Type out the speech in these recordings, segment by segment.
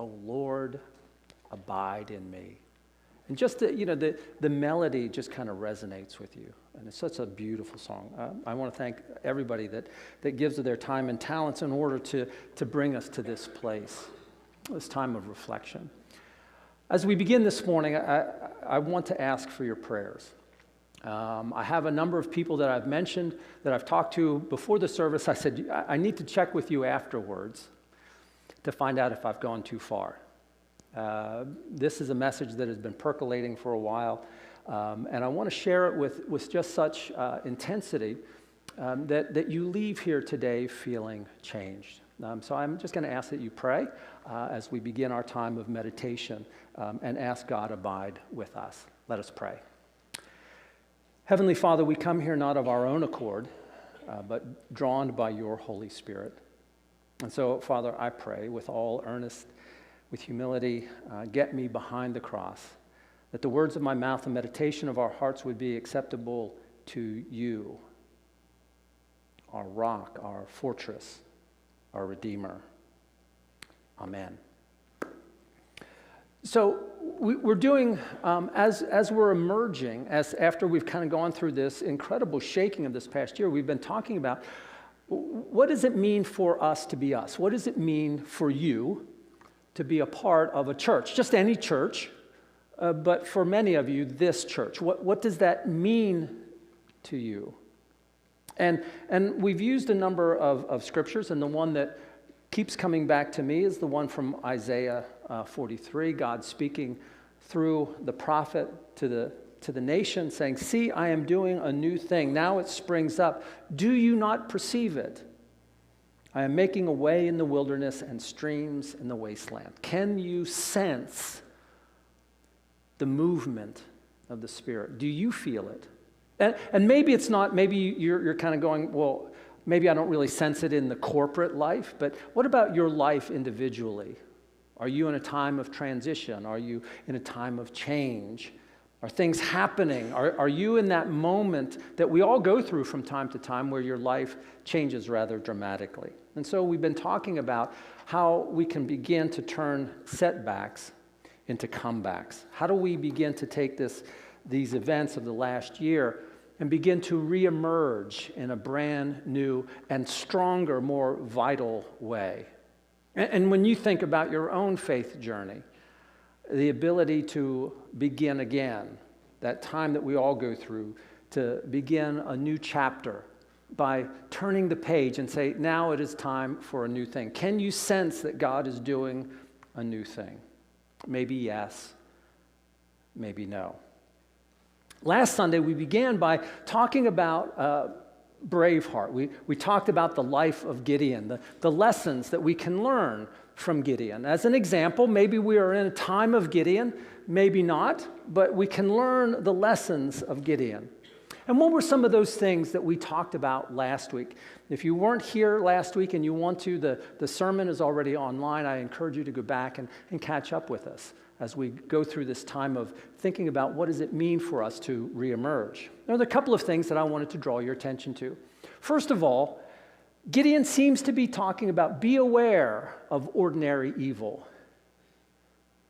"O Lord, abide in me." And just the melody just kind of resonates with you. And it's such a beautiful song. I want to thank everybody that gives of their time and talents in order to bring us to this place, this time of reflection. As we begin this morning, I want to ask for your prayers. I have a number of people that I've mentioned, that I've talked to before the service. I said, I need to check with you afterwards to find out if I've gone too far. This is a message that has been percolating for a while, and I want to share it with just such intensity that you leave here today feeling changed. So I'm just going to ask that you pray as we begin our time of meditation and ask God abide with us. Let us pray. Heavenly Father, we come here not of our own accord, but drawn by your Holy Spirit. And so, Father, I pray with all earnest, with humility, get me behind the cross, that the words of my mouth and meditation of our hearts would be acceptable to you, our rock, our fortress, our Redeemer. Amen. So we're doing, as we're emerging, after we've kind of gone through this incredible shaking of this past year, we've been talking about what does it mean for us to be us? What does it mean for you to be a part of a church? Just any church, but for many of you, this church. What does that mean to you? And we've used a number of scriptures, and the one that keeps coming back to me is the one from Isaiah 43, God speaking through the prophet to the nation, saying, "See, I am doing a new thing. Now it springs up. Do you not perceive it? I am making a way in the wilderness and streams in the wasteland." Can you sense the movement of the Spirit? Do you feel it? And maybe it's not, maybe you're kind of going, well, maybe I don't really sense it in the corporate life, but what about your life individually? Are you in a time of transition? Are you in a time of change? Are things happening? Are you in that moment that we all go through from time to time where your life changes rather dramatically? And so we've been talking about how we can begin to turn setbacks into comebacks. How do we begin to take these events of the last year and begin to reemerge in a brand new and stronger, more vital way? And when you think about your own faith journey, the ability to begin again, that time that we all go through, to begin a new chapter by turning the page and say, now it is time for a new thing. Can you sense that God is doing a new thing? Maybe yes, maybe no. Last Sunday, we began by talking about Braveheart. We talked about the life of Gideon, the lessons that we can learn from Gideon. As an example, maybe we are in a time of Gideon, maybe not, but we can learn the lessons of Gideon. And what were some of those things that we talked about last week? If you weren't here last week and you want to, the sermon is already online. I encourage you to go back and catch up with us as we go through this time of thinking about what does it mean for us to reemerge. There are a couple of things that I wanted to draw your attention to. First of all, Gideon seems to be talking about be aware of ordinary evil.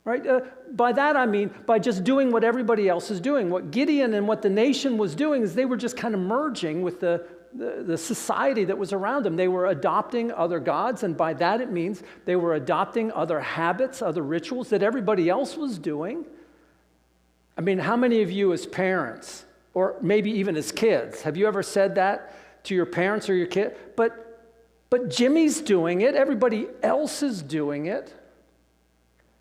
Right? By that I mean by just doing what everybody else is doing. What Gideon and what the nation was doing is they were just kind of merging with the society that was around them. They were adopting other gods, and by that it means they were adopting other habits, other rituals that everybody else was doing. I mean, how many of you as parents, or maybe even as kids, have you ever said that to your parents or your kid? But Jimmy's doing it, everybody else is doing it.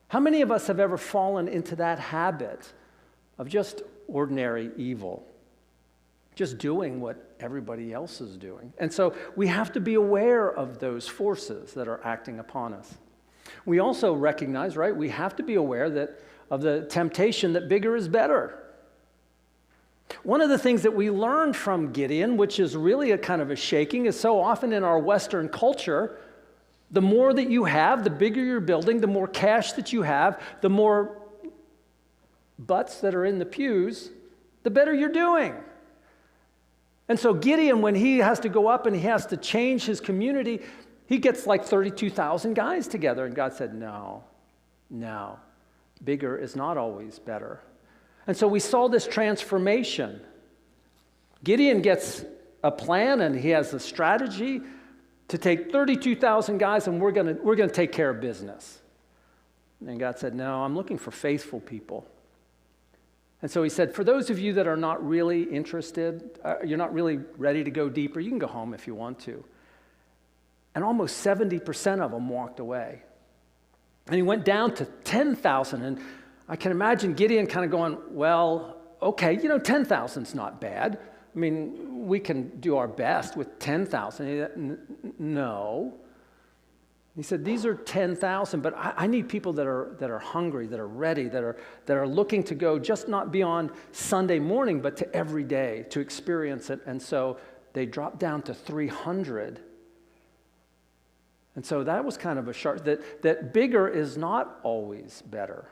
How many of us have ever fallen into that habit of just ordinary evil? Just doing what everybody else is doing. And so we have to be aware of those forces that are acting upon us. We also recognize, right, we have to be aware of the temptation that bigger is better. One of the things that we learned from Gideon, which is really a kind of a shaking, is so often in our Western culture, the more that you have, the bigger you're building, the more cash that you have, the more butts that are in the pews, the better you're doing. And so Gideon, when he has to go up and he has to change his community, he gets like 32,000 guys together. And God said, no, No, bigger is not always better. And so we saw this transformation. Gideon gets a plan and he has a strategy to take 32,000 guys and we're going to take care of business. And God said, no, I'm looking for faithful people. And so he said, for those of you that are not really interested, you're not really ready to go deeper, you can go home if you want to. And almost 70% of them walked away. And he went down to 10,000. And I can imagine Gideon kind of going, well, okay, 10,000's not bad. I mean, we can do our best with 10,000. No. He said, these are 10,000, but I need people that are hungry, that are ready, that are looking to go just not beyond Sunday morning, but to every day to experience it. And so they dropped down to 300. And so that was kind of a sharp, that bigger is not always better.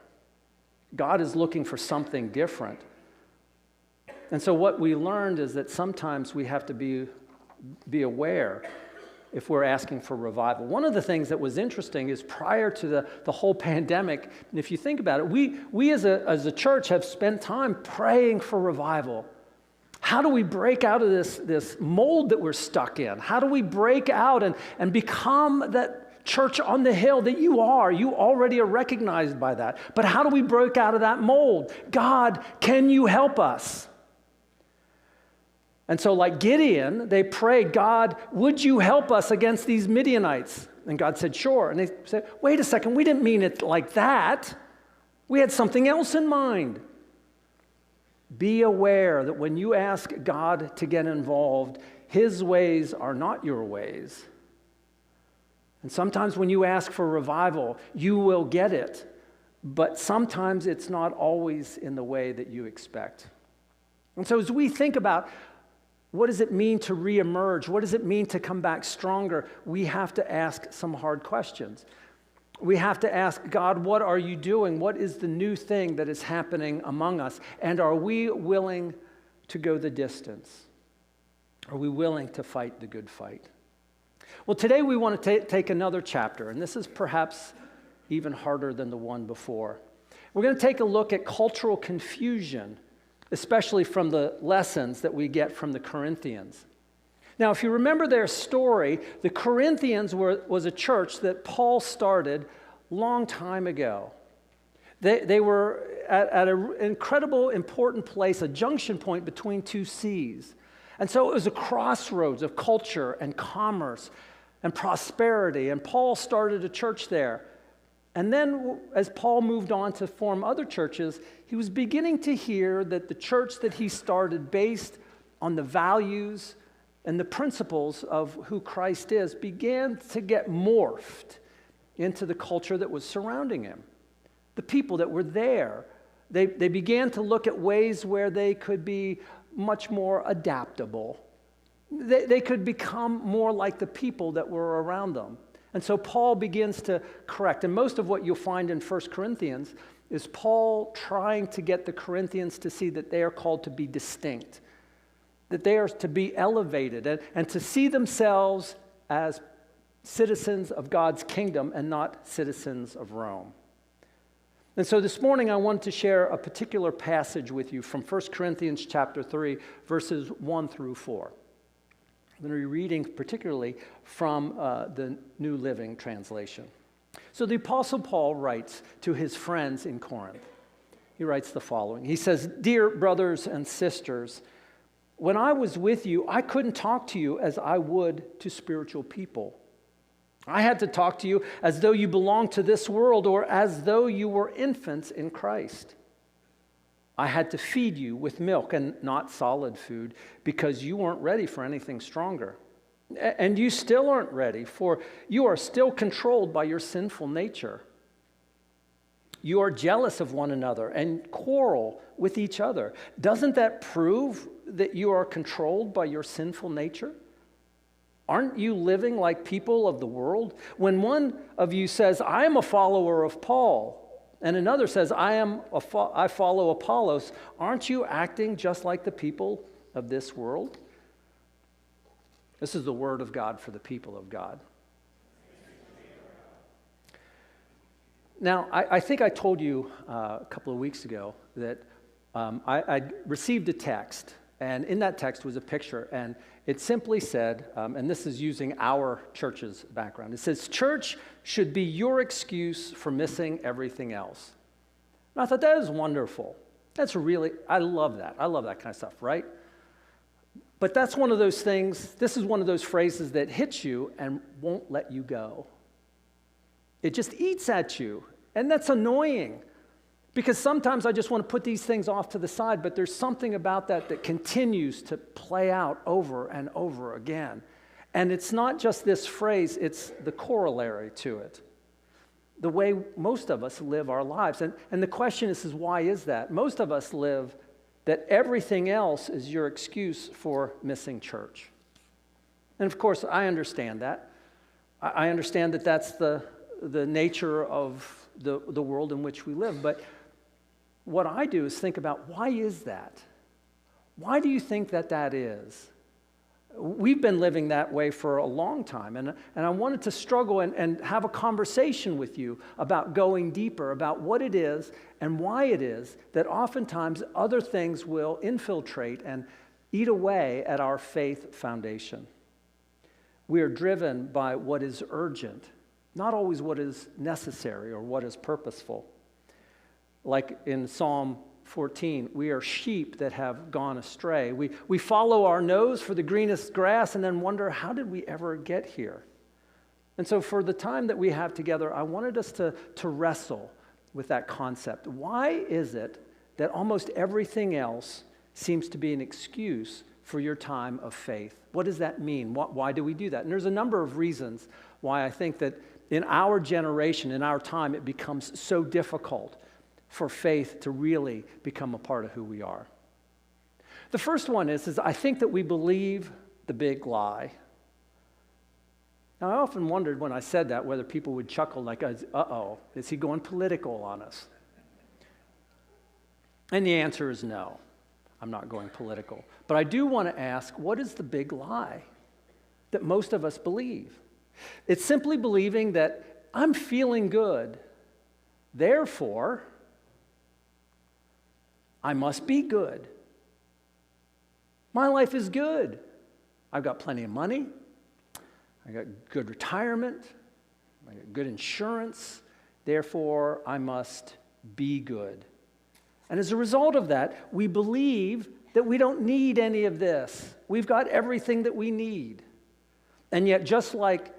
God is looking for something different. And so what we learned is that sometimes we have to be aware if we're asking for revival. One of the things that was interesting is prior to the whole pandemic, and if you think about it, we as a church have spent time praying for revival. How do we break out of this mold that we're stuck in? How do we break out and become that church on the hill that you are? You already are recognized by that. But how do we break out of that mold? God, can you help us? And so like Gideon, they prayed, God, would you help us against these Midianites? And God said, sure. And they said, wait a second, we didn't mean it like that. We had something else in mind. Be aware that when you ask God to get involved, his ways are not your ways. And sometimes when you ask for revival, you will get it. But sometimes it's not always in the way that you expect. And so as we think about what does it mean to reemerge? What does it mean to come back stronger? We have to ask some hard questions. We have to ask, God, what are you doing? What is the new thing that is happening among us? And are we willing to go the distance? Are we willing to fight the good fight? Well, today we want to take another chapter, and this is perhaps even harder than the one before. We're going to take a look at cultural confusion, especially from the lessons that we get from the Corinthians. Now, if you remember their story, the Corinthians was a church that Paul started long time ago. They were at an incredible, important place, a junction point between two seas. And so it was a crossroads of culture and commerce and prosperity. And Paul started a church there. And then as Paul moved on to form other churches, he was beginning to hear that the church that he started based on the values and the principles of who Christ is began to get morphed into the culture that was surrounding him. The people that were there, they began to look at ways where they could be much more adaptable. They could become more like the people that were around them. And so Paul begins to correct. And most of what you'll find in 1 Corinthians is Paul trying to get the Corinthians to see that they are called to be distinct, that they are to be elevated and to see themselves as citizens of God's kingdom and not citizens of Rome. And so this morning I want to share a particular passage with you from 1 Corinthians chapter 3, verses 1 through 4. I'm going to be reading particularly from the New Living Translation. So the Apostle Paul writes to his friends in Corinth. He writes the following. He says, "Dear brothers and sisters, when I was with you, I couldn't talk to you as I would to spiritual people. I had to talk to you as though you belonged to this world or as though you were infants in Christ. I had to feed you with milk and not solid food because you weren't ready for anything stronger. And you still aren't ready, for you are still controlled by your sinful nature. You are jealous of one another and quarrel with each other. Doesn't that prove that you are controlled by your sinful nature? Aren't you living like people of the world? When one of you says, I am a follower of Paul, and another says, I follow Apollos, aren't you acting just like the people of this world?" This is the word of God for the people of God. Now, I think I told you a couple of weeks ago that I received a text, and in that text was a picture, and it simply said, and this is using our church's background, it says, church should be your excuse for missing everything else. And I thought, that is wonderful. I love that. I love that kind of stuff, right? But that's one of those things, this is one of those phrases that hits you and won't let you go. It just eats at you, and that's annoying because sometimes I just want to put these things off to the side, but there's something about that continues to play out over and over again. And it's not just this phrase, it's the corollary to it, the way most of us live our lives. And the question is why is that? Most of us live that everything else is your excuse for missing church. And of course, I understand that. I understand that that's the nature of the world in which we live. But what I do is think about, why is that? Why do you think that is? We've been living that way for a long time. And I wanted to struggle and have a conversation with you about going deeper, about what it is and why it is that oftentimes other things will infiltrate and eat away at our faith foundation. We are driven by what is urgent, not always what is necessary or what is purposeful. Like in Psalm 14, we are sheep that have gone astray. We follow our nose for the greenest grass and then wonder, how did we ever get here? And so for the time that we have together, I wanted us to wrestle with that concept. Why is it that almost everything else seems to be an excuse for your time of faith? What does that mean? Why do we do that? And there's a number of reasons why I think that in our generation, in our time, it becomes so difficult for faith to really become a part of who we are. The first one is I think that we believe the big lie. Now, I often wondered when I said that whether people would chuckle like, uh-oh, is he going political on us? And the answer is no, I'm not going political. But I do want to ask, what is the big lie that most of us believe? It's simply believing that I'm feeling good, therefore, I must be good. My life is good. I've got plenty of money. I got good retirement. I got good insurance. Therefore, I must be good. And as a result of that, we believe that we don't need any of this. We've got everything that we need. And yet, just like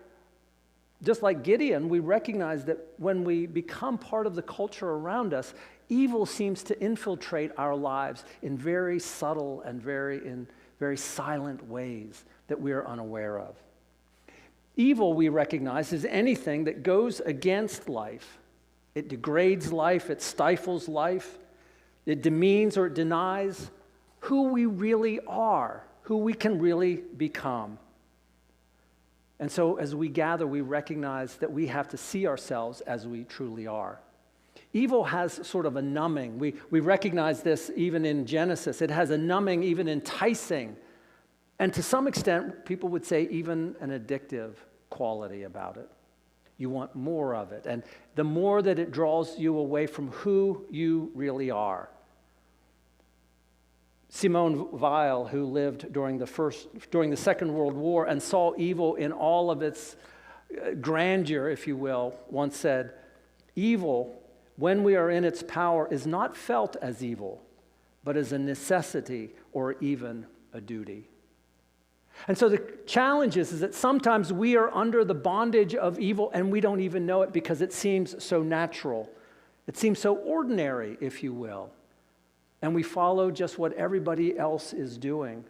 Gideon, we recognize that when we become part of the culture around us, evil seems to infiltrate our lives in very subtle and very silent ways that we are unaware of. Evil, we recognize, is anything that goes against life. It degrades life, it stifles life, it demeans or it denies who we really are, who we can really become. And so as we gather, we recognize that we have to see ourselves as we truly are. Evil has sort of a numbing. We recognize this even in Genesis. It has a numbing, even enticing, and to some extent, people would say even an addictive quality about it. You want more of it, and the more that it draws you away from who you really are. Simone Weil, who lived during the Second World War and saw evil in all of its grandeur, if you will, once said, "Evil, when we are in its power, is not felt as evil, but as a necessity or even a duty." And so the challenge is that sometimes we are under the bondage of evil and we don't even know it because it seems so natural. It seems so ordinary, if you will. And we follow just what everybody else is doing.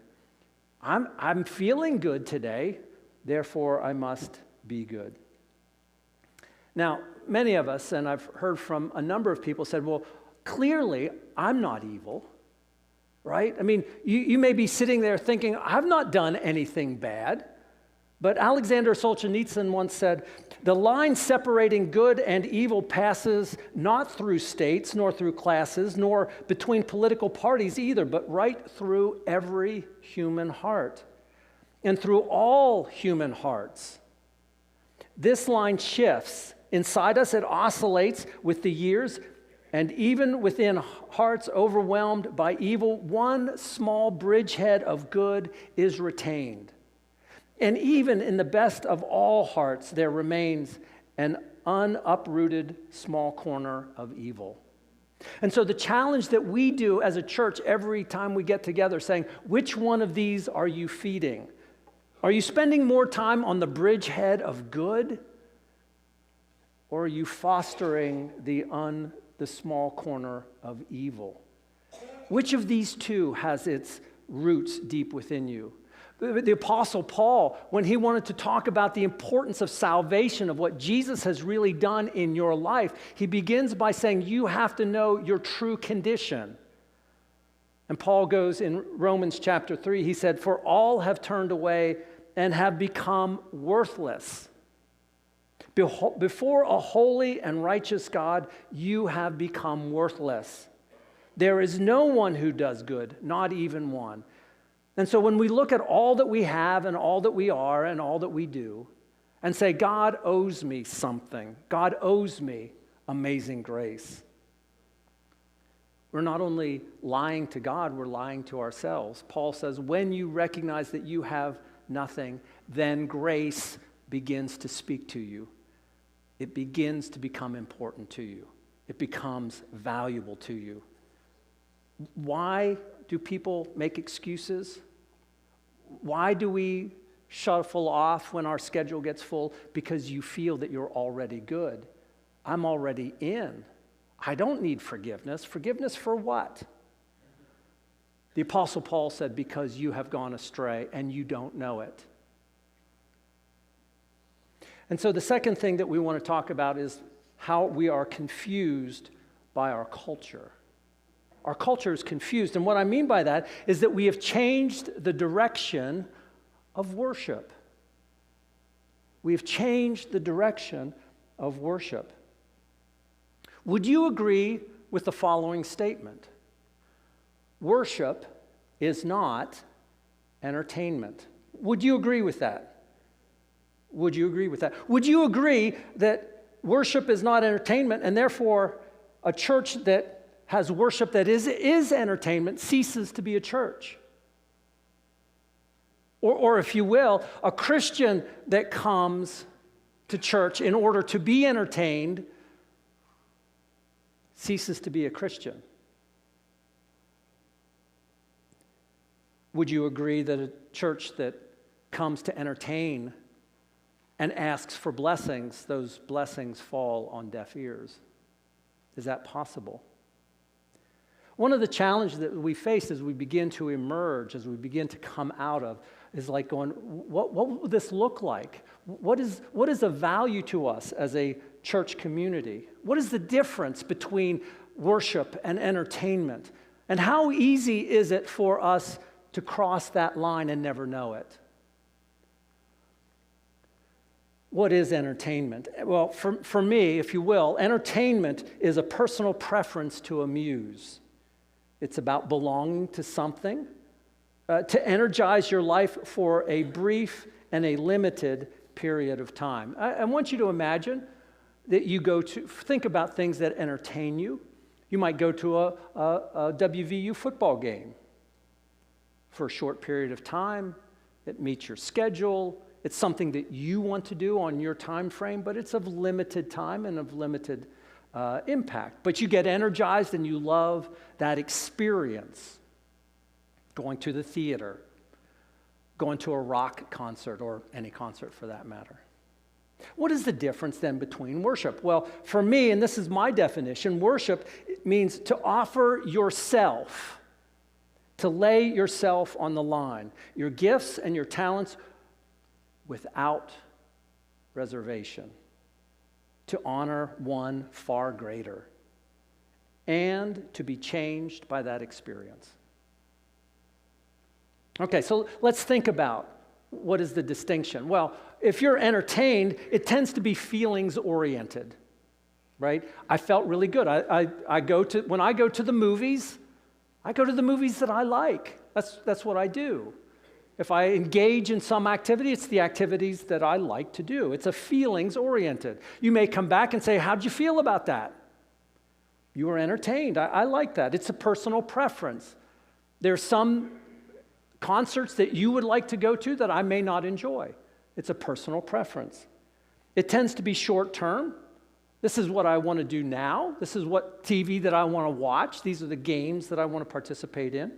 I'm feeling good today, therefore I must be good. Now, many of us, and I've heard from a number of people, said, well, clearly I'm not evil, right? I mean, you may be sitting there thinking, I've not done anything bad. But Alexander Solzhenitsyn once said, the line separating good and evil passes not through states, nor through classes, nor between political parties either, but right through every human heart and through all human hearts. This line shifts Inside us, it oscillates with the years, and even within hearts overwhelmed by evil, one small bridgehead of good is retained. And even in the best of all hearts, there remains an unuprooted small corner of evil. And so the challenge that we do as a church every time we get together, saying, which one of these are you feeding? Are you spending more time on the bridgehead of good? Or are you fostering the small corner of evil? Which of these two has its roots deep within you? The Apostle Paul, when he wanted to talk about the importance of salvation, of what Jesus has really done in your life, he begins by saying you have to know your true condition. And Paul goes in Romans chapter 3, he said, "For all have turned away and have become worthless. Before a holy and righteous God, you have become worthless. There is no one who does good, not even one." And so when we look at all that we have and all that we are and all that we do and say, God owes me something, God owes me amazing grace, we're not only lying to God, we're lying to ourselves. Paul says, when you recognize that you have nothing, then grace begins to speak to you. It begins to become important to you. It becomes valuable to you. Why do people make excuses? Why do we shuffle off when our schedule gets full? Because you feel that you're already good. I'm already in. I don't need forgiveness. Forgiveness for what? The Apostle Paul said, because you have gone astray and you don't know it. And so the second thing that we want to talk about is how we are confused by our culture. Our culture is confused, and what I mean by that is that we have changed the direction of worship. We have changed the direction of worship. Would you agree with the following statement? Worship is not entertainment. Would you agree with that? Would you agree with that? Would you agree that worship is not entertainment, and therefore a church that has worship that is entertainment ceases to be a church? Or if you will, a Christian that comes to church in order to be entertained ceases to be a Christian. Would you agree that a church that comes to entertain and asks for blessings, those blessings fall on deaf ears? Is that possible? One of the challenges that we face as we begin to emerge, as we begin to come out of, is like going, what will this look like? What is of value to us as a church community? What is the difference between worship and entertainment? And how easy is it for us to cross that line and never know it? What is entertainment? Well, for me, if you will, entertainment is a personal preference to amuse. It's about belonging to something, to energize your life for a brief and a limited period of time. I want you to imagine that you think about things that entertain you. You might go to a WVU football game for a short period of time. It meets your schedule. It's something that you want to do on your time frame, but it's of limited time and of limited impact. But you get energized and you love that experience. Going to the theater, going to a rock concert, or any concert for that matter. What is the difference then between worship? Well, for me, and this is my definition, worship means to offer yourself, to lay yourself on the line, your gifts and your talents without reservation, to honor one far greater, and to be changed by that experience. Okay, so let's think about what is the distinction. Well, if you're entertained, it tends to be feelings-oriented, right? I felt really good. When I go to the movies, I go to the movies that I like. That's what I do. If I engage in some activity, it's the activities that I like to do. It's a feelings-oriented. You may come back and say, how'd you feel about that? You were entertained. I like that. It's a personal preference. There's some concerts that you would like to go to that I may not enjoy. It's a personal preference. It tends to be short-term. This is what I want to do now. This is what TV that I want to watch. These are the games that I want to participate in.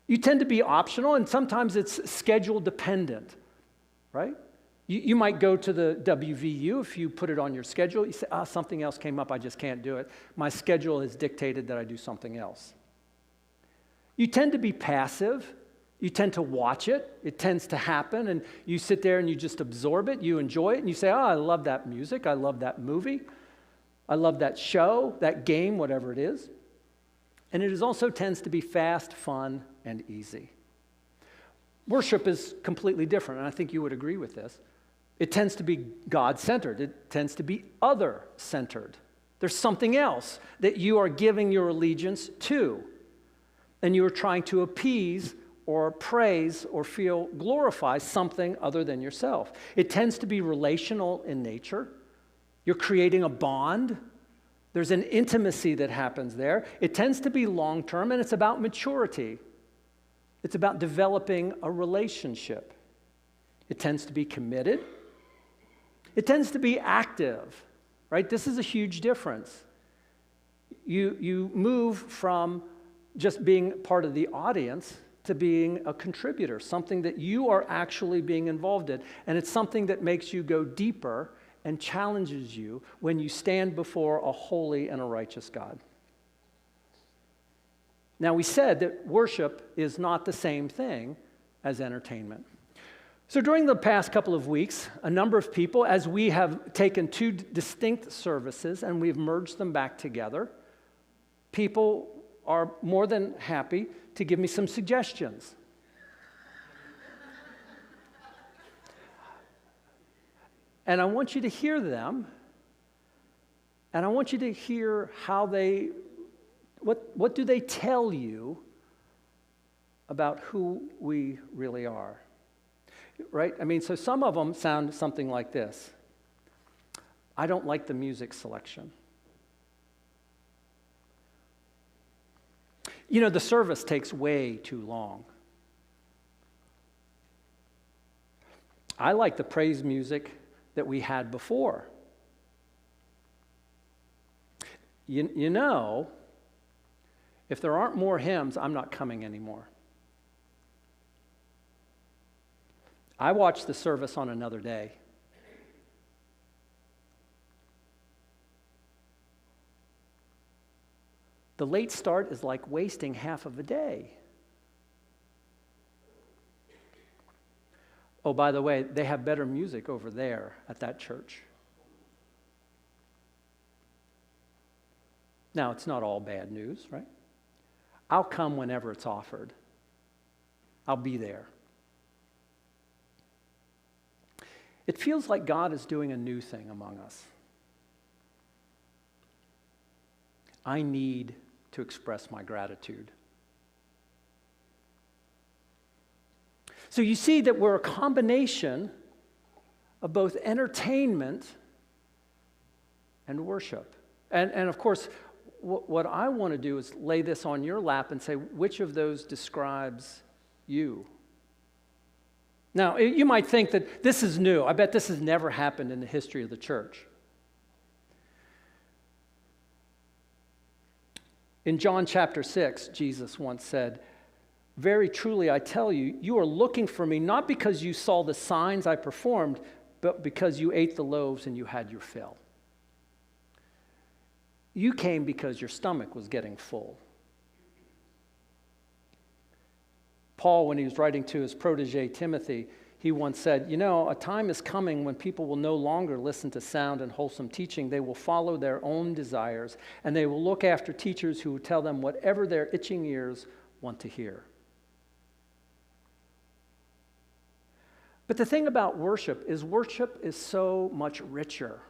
You tend to be optional, and sometimes it's schedule dependent, right? You might go to the WVU if you put it on your schedule. You say, something else came up, I just can't do it. My schedule has dictated that I do something else. You tend to be passive. You tend to watch it. It tends to happen, and you sit there and you just absorb it. You enjoy it, and you say, I love that music. I love that movie. I love that show, that game, whatever it is. And it also tends to be fast, fun, and easy. Worship is completely different, and I think you would agree with this. It tends to be God-centered. It tends to be other-centered. There's something else that you are giving your allegiance to, and you are trying to appease or praise or feel glorify something other than yourself. It tends to be relational in nature. You're creating a bond. There's an intimacy that happens there. It tends to be long-term, and it's about maturity. It's about developing a relationship. It tends to be committed. It tends to be active, right? This is a huge difference. You move from just being part of the audience to being a contributor, something that you are actually being involved in. And it's something that makes you go deeper and challenges you when you stand before a holy and a righteous God. Now, we said that worship is not the same thing as entertainment. So during the past couple of weeks, a number of people, as we have taken two distinct services and we've merged them back together, people are more than happy to give me some suggestions. And I want you to hear them, and I want you to hear how what do they tell you about who we really are, right? I mean, so some of them sound something like this. I don't like the music selection. You know, the service takes way too long. I like the praise music that we had before. You know, if there aren't more hymns, I'm not coming anymore. I watched the service on another day. The late start is like wasting half of a day. Oh, by the way, they have better music over there at that church. Now, it's not all bad news, right? I'll come whenever it's offered. I'll be there. It feels like God is doing a new thing among us. I need to express my gratitude. So you see that we're a combination of both entertainment and worship. And of course, what I want to do is lay this on your lap and say, which of those describes you? Now, you might think that this is new. I bet this has never happened in the history of the church. In John chapter 6, Jesus once said, "Very truly I tell you, you are looking for me not because you saw the signs I performed, but because you ate the loaves and you had your fill." You came because your stomach was getting full. Paul, when he was writing to his protege Timothy, he once said, a time is coming when people will no longer listen to sound and wholesome teaching. They will follow their own desires, and they will look after teachers who will tell them whatever their itching ears want to hear. But the thing about worship is so much richer.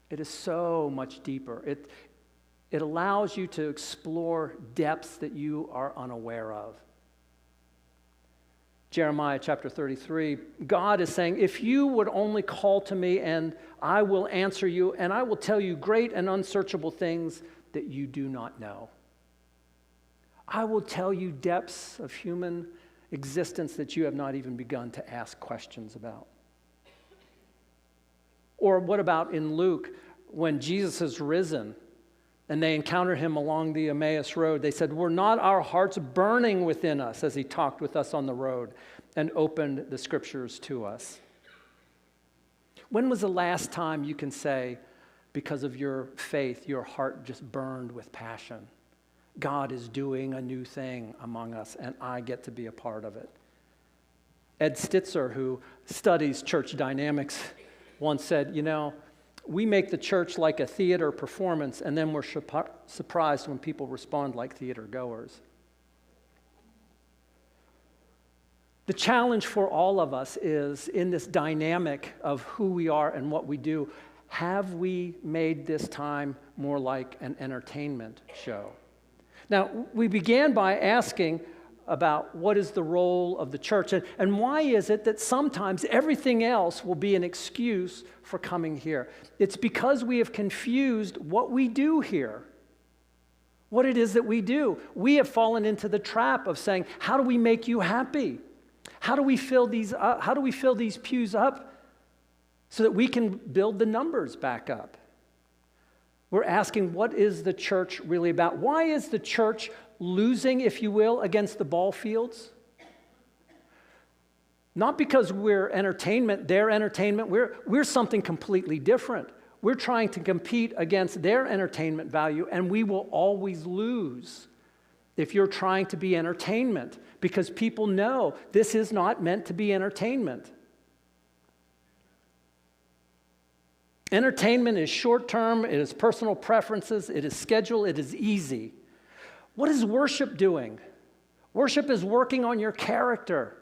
It is so much deeper. It allows you to explore depths that you are unaware of. Jeremiah chapter 33, God is saying, if you would only call to me and I will answer you and I will tell you great and unsearchable things that you do not know. I will tell you depths of human existence that you have not even begun to ask questions about. Or what about in Luke, when Jesus is risen and they encounter him along the Emmaus road, they said, were not our hearts burning within us as he talked with us on the road and opened the scriptures to us? When was the last time you can say, because of your faith, your heart just burned with passion? God is doing a new thing among us, and I get to be a part of it. Ed Stitzer, who studies church dynamics, once said, we make the church like a theater performance, and then we're surprised when people respond like theater goers. The challenge for all of us is, in this dynamic of who we are and what we do, have we made this time more like an entertainment show? Now, we began by asking about what is the role of the church, and why is it that sometimes everything else will be an excuse for coming here? It's because we have confused what we do here, what it is that we do. We have fallen into the trap of saying, how do we make you happy? How do we fill these up? How do we fill these pews up so that we can build the numbers back up? We're asking, what is the church really about? Why is the church losing, if you will, against the ball fields? Not because we're entertainment, their entertainment. We're something completely different. We're trying to compete against their entertainment value, and we will always lose if you're trying to be entertainment, because people know this is not meant to be entertainment. Entertainment is short-term, it is personal preferences, it is schedule, it is easy. What is worship doing? Worship is working on your character.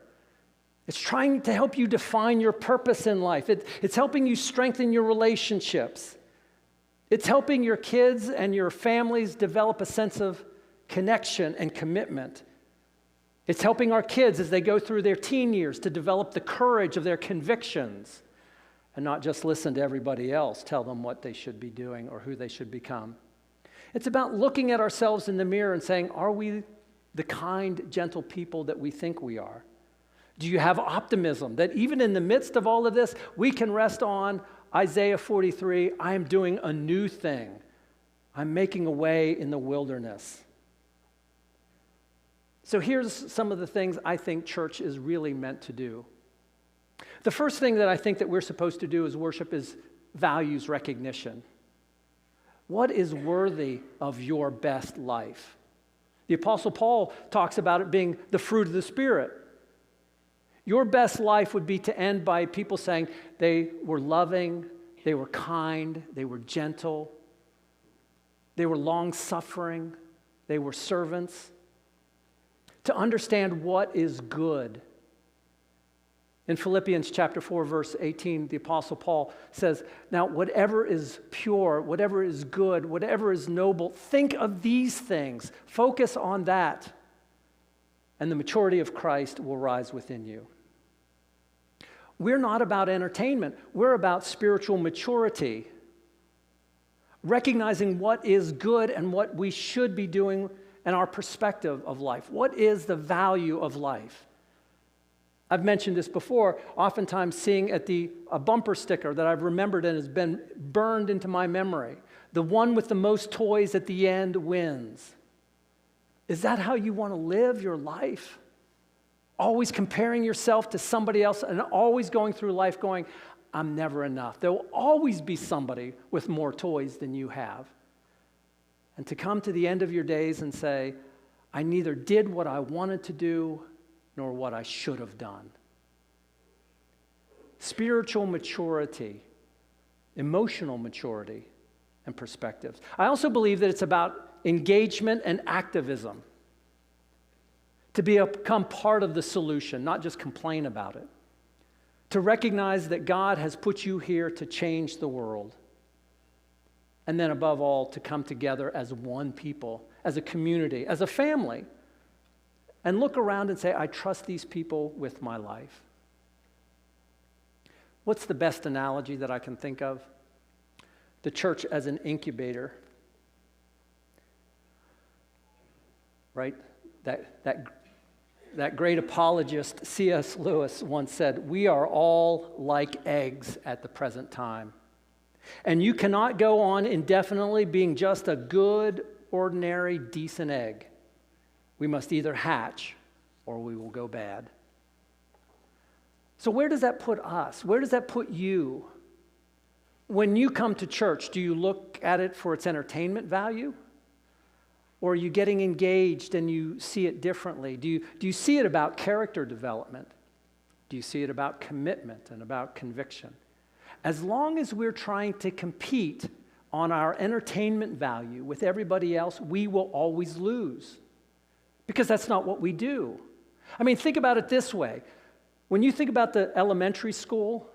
It's trying to help you define your purpose in life. It's helping you strengthen your relationships. It's helping your kids and your families develop a sense of connection and commitment. It's helping our kids as they go through their teen years to develop the courage of their convictions and not just listen to everybody else tell them what they should be doing or who they should become. It's about looking at ourselves in the mirror and saying, are we the kind, gentle people that we think we are? Do you have optimism that even in the midst of all of this, we can rest on Isaiah 43, I am doing a new thing. I'm making a way in the wilderness. So here's some of the things I think church is really meant to do. The first thing that I think that we're supposed to do as worship is values recognition. What is worthy of your best life? The Apostle Paul talks about it being the fruit of the Spirit. Your best life would be to end by people saying they were loving, they were kind, they were gentle, they were long-suffering, they were servants. To understand what is good. In Philippians chapter 4, verse 18, the Apostle Paul says, now whatever is pure, whatever is good, whatever is noble, think of these things. Focus on that, and the maturity of Christ will rise within you. We're not about entertainment. We're about spiritual maturity. Recognizing what is good and what we should be doing and our perspective of life. What is the value of life? I've mentioned this before, oftentimes seeing at a bumper sticker that I've remembered and has been burned into my memory. The one with the most toys at the end wins. Is that how you want to live your life? Always comparing yourself to somebody else and always going through life going, I'm never enough. There will always be somebody with more toys than you have. And to come to the end of your days and say, I neither did what I wanted to do nor what I should have done. Spiritual maturity, emotional maturity, and perspectives. I also believe that it's about engagement and activism. To become part of the solution, not just complain about it. To recognize that God has put you here to change the world. And then above all, to come together as one people, as a community, as a family, and look around and say, I trust these people with my life. What's the best analogy that I can think of? The church as an incubator, right? That great apologist, C.S. Lewis, once said, we are all like eggs at the present time. And you cannot go on indefinitely being just a good, ordinary, decent egg. We must either hatch or we will go bad. So where does that put us? Where does that put you? When you come to church, do you look at it for its entertainment value? Or are you getting engaged and you see it differently? Do you see it about character development? Do you see it about commitment and about conviction? As long as we're trying to compete on our entertainment value with everybody else, we will always lose. Because that's not what we do. I mean, think about it this way. When you think about the elementary school,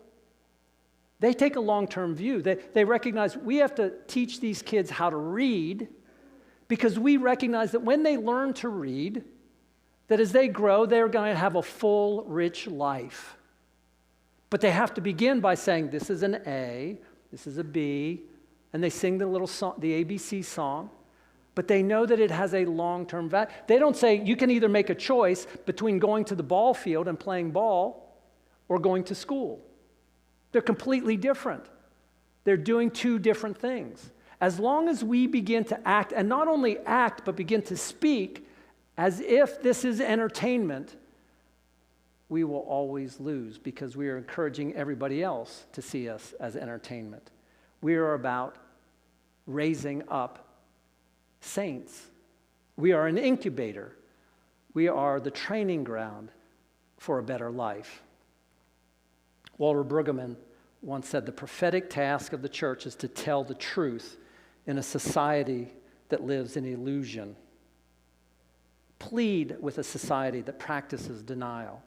they take a long-term view. They recognize we have to teach these kids how to read because we recognize that when they learn to read, that as they grow, they're going to have a full, rich life. But they have to begin by saying, this is an A, this is a B, and they sing the little song, the ABC song, but they know that it has a long-term value. They don't say, you can either make a choice between going to the ball field and playing ball or going to school. They're completely different. They're doing two different things. As long as we begin to act, and not only act, but begin to speak as if this is entertainment, we will always lose because we are encouraging everybody else to see us as entertainment. We are about raising up saints. We are an incubator. We are the training ground for a better life. Walter Brueggemann once said, the prophetic task of the church is to tell the truth in a society that lives in illusion. Plead with a society that practices denial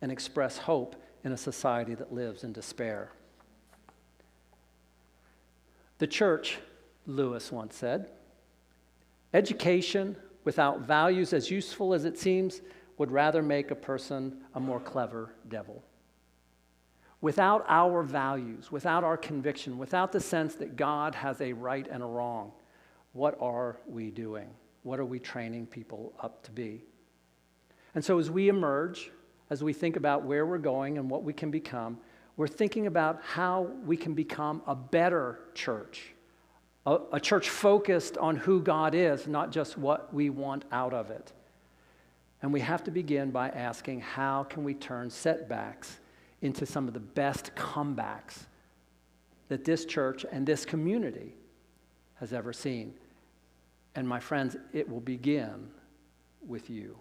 and express hope in a society that lives in despair. The church, Lewis once said, education without values as useful as it seems would rather make a person a more clever devil. Without our values, without our conviction, without the sense that God has a right and a wrong, what are we doing? What are we training people up to be? And so as we emerge, as we think about where we're going and what we can become, we're thinking about how we can become a better church, a church focused on who God is, not just what we want out of it. And we have to begin by asking, how can we turn setbacks into some of the best comebacks that this church and this community has ever seen? And my friends, it will begin with you.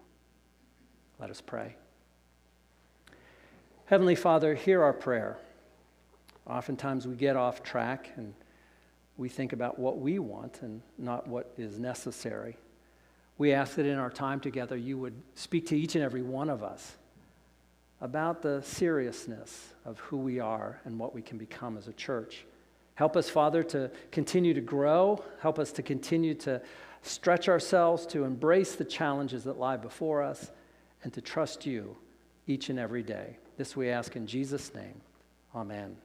Let us pray. Heavenly Father, hear our prayer. Oftentimes we get off track and we think about what we want and not what is necessary. We ask that in our time together you would speak to each and every one of us about the seriousness of who we are and what we can become as a church. Help us, Father, to continue to grow. Help us to continue to stretch ourselves, to embrace the challenges that lie before us, and to trust you each and every day. This we ask in Jesus' name. Amen.